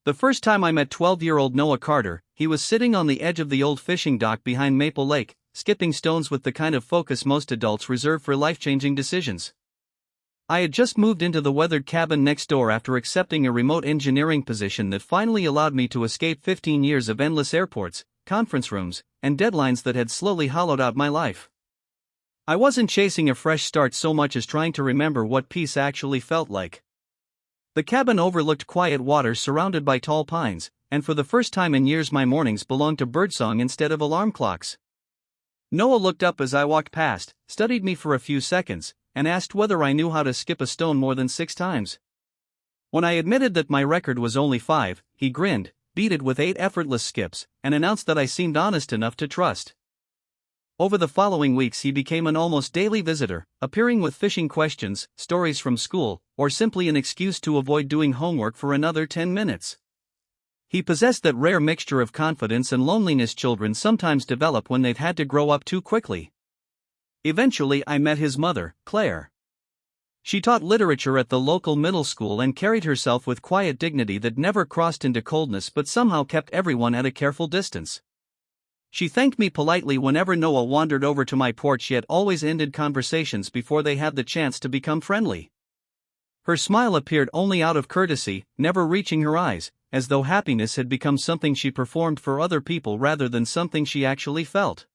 The first time I met 12-year-old Noah Carter, he was sitting on the edge of the old fishing dock behind Maple Lake, skipping stones with the kind of focus most adults reserve for life-changing decisions. I had just moved into the weathered cabin next door after accepting a remote engineering position that finally allowed me to escape 15 years of endless airports, conference rooms, and deadlines that had slowly hollowed out my life. I wasn't chasing a fresh start so much as trying to remember what peace actually felt like. The cabin overlooked quiet water surrounded by tall pines, and for the first time in years my mornings belonged to birdsong instead of alarm clocks. Noah looked up as I walked past, studied me for a few seconds, and asked whether I knew how to skip a stone more than 6 times. When I admitted that my record was only 5, he grinned, beat it with 8 effortless skips, and announced that I seemed honest enough to trust. Over the following weeks he became an almost daily visitor, appearing with fishing questions, stories from school, or simply an excuse to avoid doing homework for another 10 minutes. He possessed that rare mixture of confidence and loneliness children sometimes develop when they've had to grow up too quickly. Eventually I met his mother, Claire. She taught literature at the local middle school and carried herself with quiet dignity that never crossed into coldness but somehow kept everyone at a careful distance. She thanked me politely whenever Noah wandered over to my porch, yet always ended conversations before they had the chance to become friendly. Her smile appeared only out of courtesy, never reaching her eyes, as though happiness had become something she performed for other people rather than something she actually felt.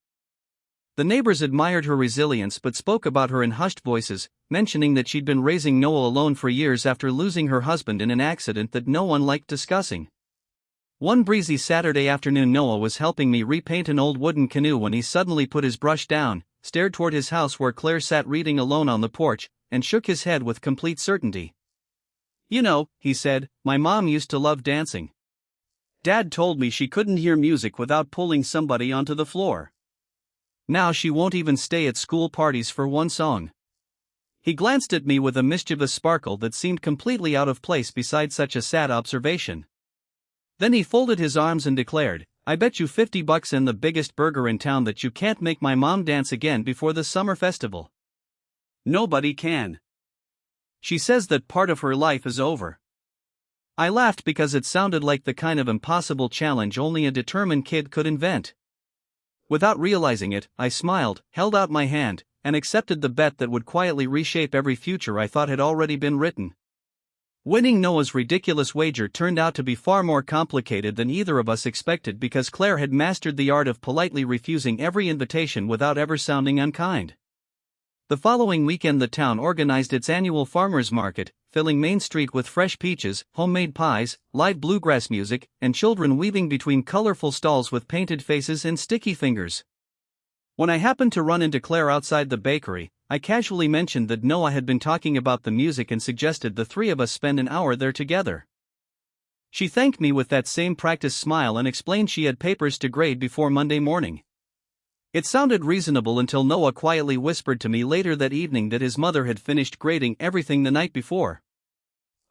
The neighbors admired her resilience but spoke about her in hushed voices, mentioning that she'd been raising Noah alone for years after losing her husband in an accident that no one liked discussing. One breezy Saturday afternoon Noah was helping me repaint an old wooden canoe when he suddenly put his brush down, stared toward his house where Claire sat reading alone on the porch, and shook his head with complete certainty. "You know," he said, "my mom used to love dancing. Dad told me she couldn't hear music without pulling somebody onto the floor. Now she won't even stay at school parties for one song." He glanced at me with a mischievous sparkle that seemed completely out of place beside such a sad observation. Then he folded his arms and declared, "I bet you $50 and the biggest burger in town that you can't make my mom dance again before the summer festival." "Nobody can. She says that part of her life is over." I laughed because it sounded like the kind of impossible challenge only a determined kid could invent. Without realizing it, I smiled, held out my hand, and accepted the bet that would quietly reshape every future I thought had already been written. Winning Noah's ridiculous wager turned out to be far more complicated than either of us expected because Claire had mastered the art of politely refusing every invitation without ever sounding unkind. The following weekend the town organized its annual farmers market, filling Main Street with fresh peaches, homemade pies, live bluegrass music, and children weaving between colorful stalls with painted faces and sticky fingers. When I happened to run into Claire outside the bakery, I casually mentioned that Noah had been talking about the music and suggested the 3 of us spend an hour there together. She thanked me with that same practiced smile and explained she had papers to grade before Monday morning. It sounded reasonable until Noah quietly whispered to me later that evening that his mother had finished grading everything the night before.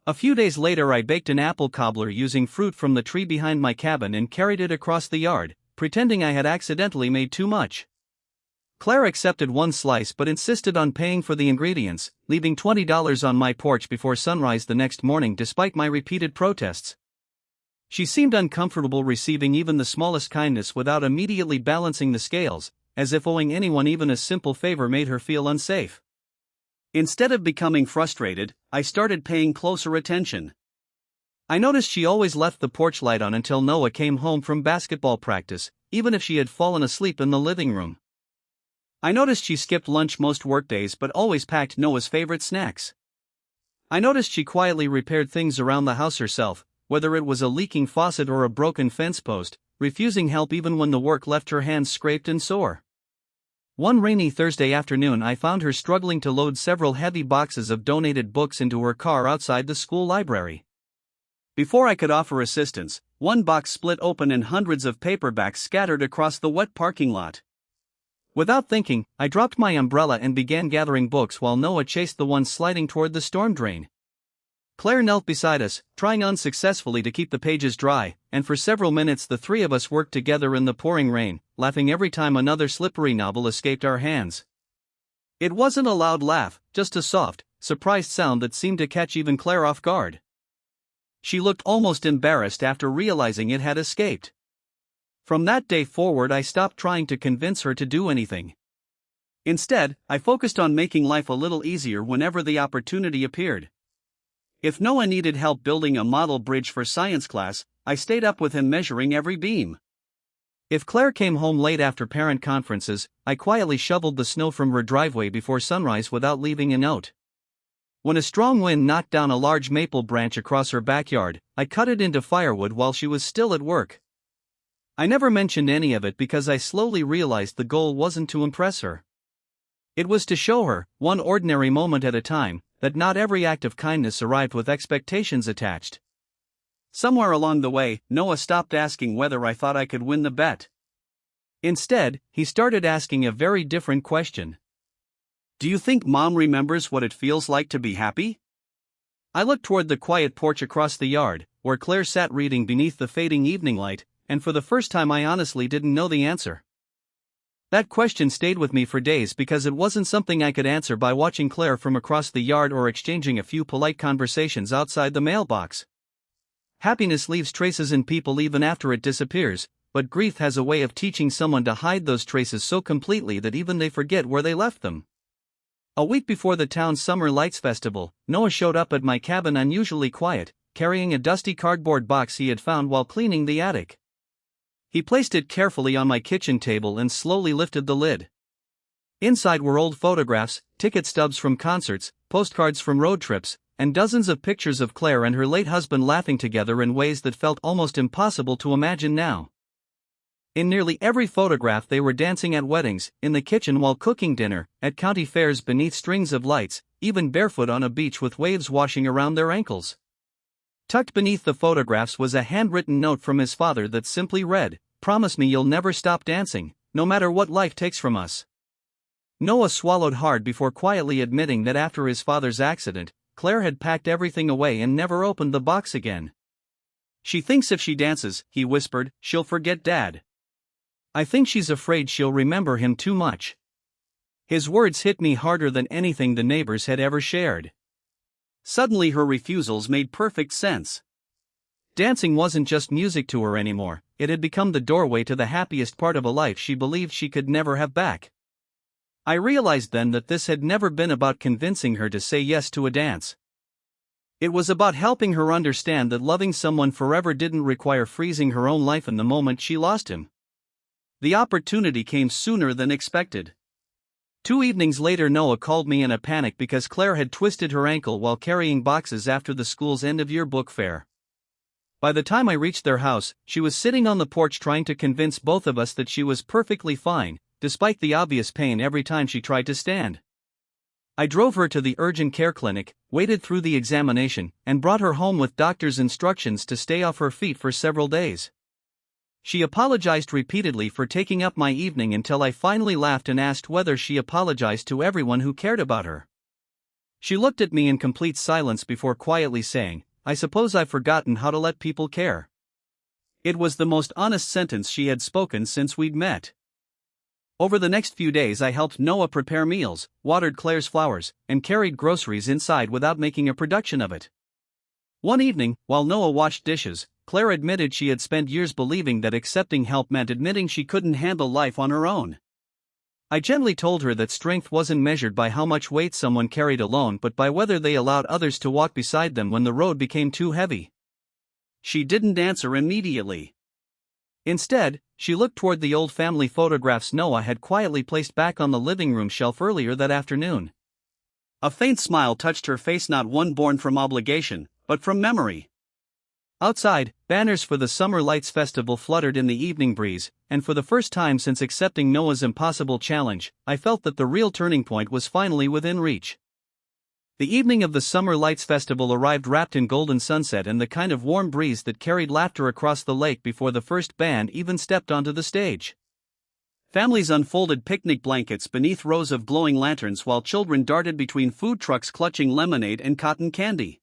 A few days later I baked an apple cobbler using fruit from the tree behind my cabin and carried it across the yard, pretending I had accidentally made too much. Claire accepted one slice but insisted on paying for the ingredients, leaving $20 on my porch before sunrise the next morning despite my repeated protests. She seemed uncomfortable receiving even the smallest kindness without immediately balancing the scales, as if owing anyone even a simple favor made her feel unsafe. Instead of becoming frustrated, I started paying closer attention. I noticed she always left the porch light on until Noah came home from basketball practice, even if she had fallen asleep in the living room. I noticed she skipped lunch most workdays but always packed Noah's favorite snacks. I noticed she quietly repaired things around the house herself, whether it was a leaking faucet or a broken fence post, refusing help even when the work left her hands scraped and sore. One rainy Thursday afternoon I found her struggling to load several heavy boxes of donated books into her car outside the school library. Before I could offer assistance, one box split open and hundreds of paperbacks scattered across the wet parking lot. Without thinking, I dropped my umbrella and began gathering books while Noah chased the one sliding toward the storm drain. Claire knelt beside us, trying unsuccessfully to keep the pages dry, and for several minutes the 3 of us worked together in the pouring rain, laughing every time another slippery novel escaped our hands. It wasn't a loud laugh, just a soft, surprised sound that seemed to catch even Claire off guard. She looked almost embarrassed after realizing it had escaped. From that day forward, I stopped trying to convince her to do anything. Instead, I focused on making life a little easier whenever the opportunity appeared. If Noah needed help building a model bridge for science class, I stayed up with him measuring every beam. If Claire came home late after parent conferences, I quietly shoveled the snow from her driveway before sunrise without leaving a note. When a strong wind knocked down a large maple branch across her backyard, I cut it into firewood while she was still at work. I never mentioned any of it because I slowly realized the goal wasn't to impress her. It was to show her, one ordinary moment at a time, that not every act of kindness arrived with expectations attached. Somewhere along the way, Noah stopped asking whether I thought I could win the bet. Instead, he started asking a very different question. Do you think Mom remembers what it feels like to be happy? I looked toward the quiet porch across the yard, where Claire sat reading beneath the fading evening light, and for the first time I honestly didn't know the answer. That question stayed with me for days because it wasn't something I could answer by watching Claire from across the yard or exchanging a few polite conversations outside the mailbox. Happiness leaves traces in people even after it disappears, but grief has a way of teaching someone to hide those traces so completely that even they forget where they left them. A week before the town's Summer Lights Festival, Noah showed up at my cabin unusually quiet, carrying a dusty cardboard box he had found while cleaning the attic. He placed it carefully on my kitchen table and slowly lifted the lid. Inside were old photographs, ticket stubs from concerts, postcards from road trips, and dozens of pictures of Claire and her late husband laughing together in ways that felt almost impossible to imagine now. In nearly every photograph they were dancing at weddings, in the kitchen while cooking dinner, at county fairs beneath strings of lights, even barefoot on a beach with waves washing around their ankles. Tucked beneath the photographs was a handwritten note from his father that simply read, "Promise me you'll never stop dancing, no matter what life takes from us." Noah swallowed hard before quietly admitting that after his father's accident, Claire had packed everything away and never opened the box again. "She thinks if she dances," he whispered, "she'll forget Dad. I think she's afraid she'll remember him too much." His words hit me harder than anything the neighbors had ever shared. Suddenly her refusals made perfect sense. Dancing wasn't just music to her anymore, it had become the doorway to the happiest part of a life she believed she could never have back. I realized then that this had never been about convincing her to say yes to a dance. It was about helping her understand that loving someone forever didn't require freezing her own life in the moment she lost him. The opportunity came sooner than expected. 2 evenings later Noah called me in a panic because Claire had twisted her ankle while carrying boxes after the school's end-of-year book fair. By the time I reached their house, she was sitting on the porch trying to convince both of us that she was perfectly fine, despite the obvious pain every time she tried to stand. I drove her to the urgent care clinic, waited through the examination, and brought her home with doctor's instructions to stay off her feet for several days. She apologized repeatedly for taking up my evening until I finally laughed and asked whether she apologized to everyone who cared about her. She looked at me in complete silence before quietly saying, "I suppose I've forgotten how to let people care." It was the most honest sentence she had spoken since we'd met. Over the next few days I helped Noah prepare meals, watered Claire's flowers, and carried groceries inside without making a production of it. One evening, while Noah washed dishes, Claire admitted she had spent years believing that accepting help meant admitting she couldn't handle life on her own. I gently told her that strength wasn't measured by how much weight someone carried alone but by whether they allowed others to walk beside them when the road became too heavy. She didn't answer immediately. Instead, she looked toward the old family photographs Noah had quietly placed back on the living room shelf earlier that afternoon. A faint smile touched her face, not one born from obligation, but from memory. Outside, banners for the Summer Lights Festival fluttered in the evening breeze, and for the first time since accepting Noah's impossible challenge, I felt that the real turning point was finally within reach. The evening of the Summer Lights Festival arrived wrapped in golden sunset and the kind of warm breeze that carried laughter across the lake before the first band even stepped onto the stage. Families unfolded picnic blankets beneath rows of glowing lanterns while children darted between food trucks clutching lemonade and cotton candy.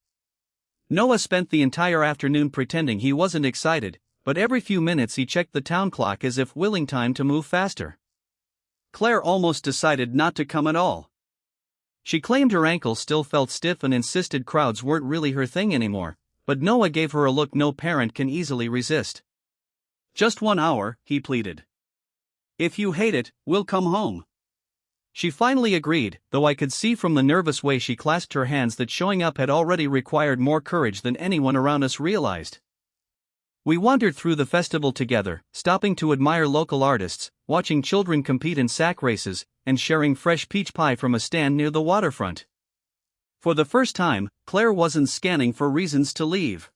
Noah spent the entire afternoon pretending he wasn't excited, but every few minutes he checked the town clock as if willing time to move faster. Claire almost decided not to come at all. She claimed her ankle still felt stiff and insisted crowds weren't really her thing anymore, but Noah gave her a look no parent can easily resist. "Just 1 hour," he pleaded. "If you hate it, we'll come home." She finally agreed, though I could see from the nervous way she clasped her hands that showing up had already required more courage than anyone around us realized. We wandered through the festival together, stopping to admire local artists, watching children compete in sack races, and sharing fresh peach pie from a stand near the waterfront. For the first time, Claire wasn't scanning for reasons to leave.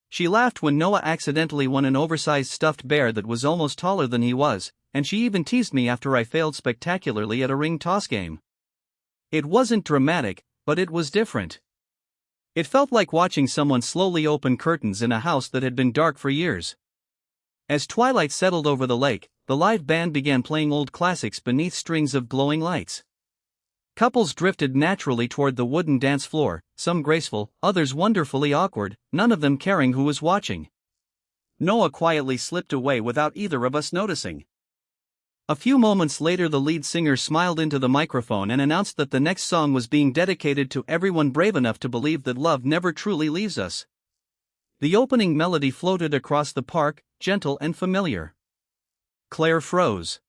She laughed when Noah accidentally won an oversized stuffed bear that was almost taller than he was, and she even teased me after I failed spectacularly at a ring toss game. It wasn't dramatic, but it was different. It felt like watching someone slowly open curtains in a house that had been dark for years. As twilight settled over the lake, the live band began playing old classics beneath strings of glowing lights. Couples drifted naturally toward the wooden dance floor, some graceful, others wonderfully awkward, none of them caring who was watching. Noah quietly slipped away without either of us noticing. A few moments later, the lead singer smiled into the microphone and announced that the next song was being dedicated to everyone brave enough to believe that love never truly leaves us. The opening melody floated across the park, gentle and familiar. Claire froze.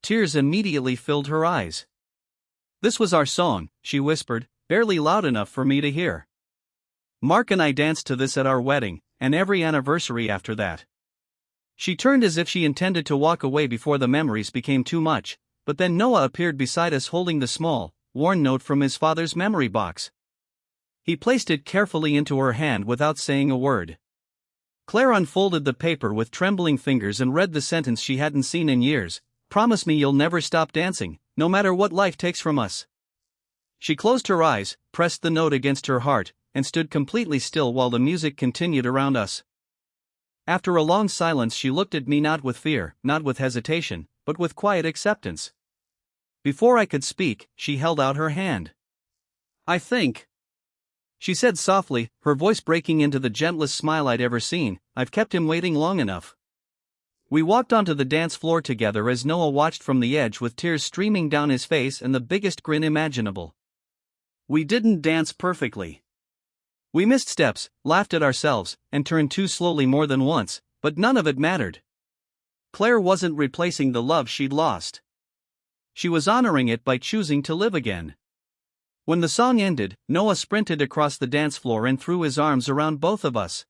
Tears immediately filled her eyes. "This was our song," she whispered, barely loud enough for me to hear. "Mark and I danced to this at our wedding, and every anniversary after that." She turned as if she intended to walk away before the memories became too much, but then Noah appeared beside us holding the small, worn note from his father's memory box. He placed it carefully into her hand without saying a word. Claire unfolded the paper with trembling fingers and read the sentence she hadn't seen in years: "Promise me you'll never stop dancing, no matter what life takes from us." She closed her eyes, pressed the note against her heart, and stood completely still while the music continued around us. After a long silence, she looked at me not with fear, not with hesitation, but with quiet acceptance. Before I could speak, she held out her hand. "I think," she said softly, her voice breaking into the gentlest smile I'd ever seen, "I've kept him waiting long enough." We walked onto the dance floor together as Noah watched from the edge with tears streaming down his face and the biggest grin imaginable. We didn't dance perfectly. We missed steps, laughed at ourselves, and turned too slowly more than once, but none of it mattered. Claire wasn't replacing the love she'd lost. She was honoring it by choosing to live again. When the song ended, Noah sprinted across the dance floor and threw his arms around both of us.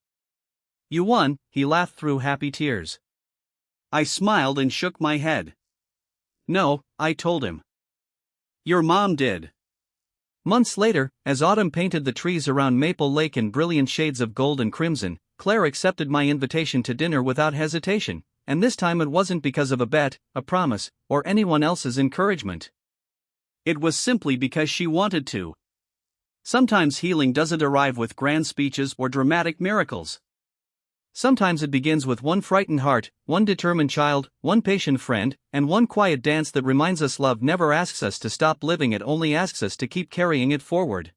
"You won," he laughed through happy tears. I smiled and shook my head. "No," I told him. "Your mom did." Months later, as autumn painted the trees around Maple Lake in brilliant shades of gold and crimson, Claire accepted my invitation to dinner without hesitation, and this time it wasn't because of a bet, a promise, or anyone else's encouragement. It was simply because she wanted to. Sometimes healing doesn't arrive with grand speeches or dramatic miracles. Sometimes it begins with one frightened heart, one determined child, one patient friend, and one quiet dance that reminds us love never asks us to stop living, it only asks us to keep carrying it forward.